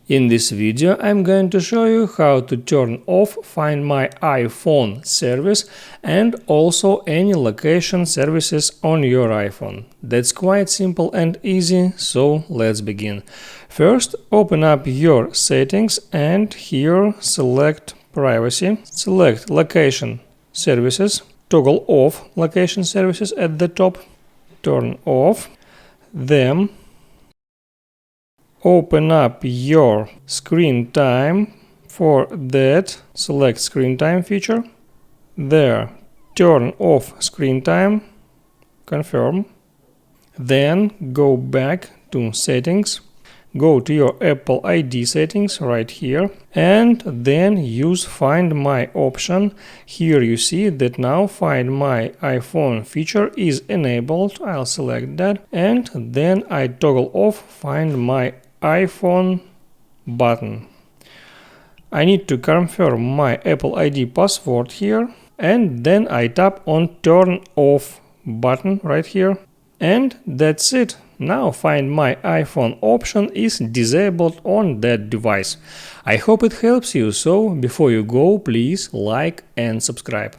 In this video, I'm going to show you how to turn off Find My iPhone service and also any location services on your iPhone. That's quite simple and easy, so let's begin. First, open up your settings and here select Privacy, select Location Services, toggle off Location Services at the top, turn off them. Open up your screen time. For that, select screen time feature. There, turn off screen time, confirm. Then go back to settings, go to your Apple ID settings right here, and then use Find My option. Here you see that now Find My iPhone feature is enabled. I'll select that, and then I toggle off Find My iPhone button. I need to confirm my Apple ID password here, and then I tap on Turn Off button right here, and that's it. Now Find My iPhone option is disabled on that device. I hope it helps you, so before you go, please like and subscribe.